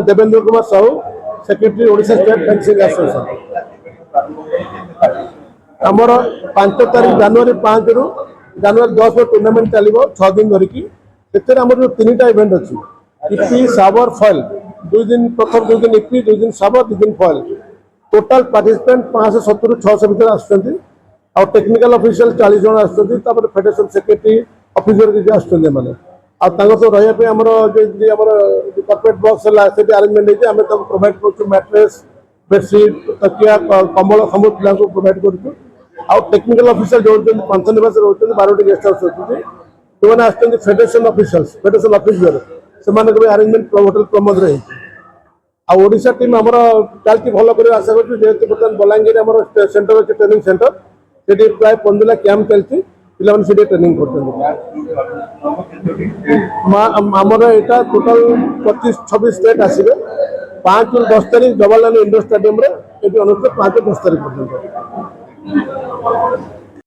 Devendra Kumar Sahu secretary Odisha state fencing association आमर 5 तारीख जनवरी 5 रु जनवरी 10 टूर्नामेंट चलो 6 दिन धरिकी आमर जो 3टा इवेंट अच्छी इपी साबर फॉल 2 दिन प्रथम 2 दिन इपी 2 दिन साबर 2 दिन फॉल टोटाल पार्टिसिपेंट 570 ରୁ 600 भर आसुँच और टेक्निकल ऑफिशियल 40 जन आसुँच फेडरेशन सेक्रेटरी ऑफिसर किसी आसुँच मैंने तो रही कॉर्पोरेट बॉक्स है अरेंजमेंट होती आम प्रोवाइड कर मैट्रेस बेडसीट तकिया कम्बल सब पिला प्रोवाइड कर टेक्निकल ऑफिसर जो पंचनिवास रोच 12टी गेस्ट हाउस अच्छी जो मैंने आसुँच फेडरेशन ऑफिशियल्स फेडरेशन ऑफिसर से अरेंजमेंट होटेल प्रमोद रही ओडिशा टीम आमर चलती भल कर आशा करूँ जेहतु बर्तमान बलांगीर आम सेंटर अच्छे ट्रेनिंग सेंटर से प्राय 15 कैंप चलती पे ट्रेनिंग करमर यहाँ टोटाल 25-26 स्टेट आसवे 5 ରୁ 10 तारीख जवाहरलाल इंडोर स्टेडियम अनुष्ठित 5 ରୁ 10 तारीख पर्यटन।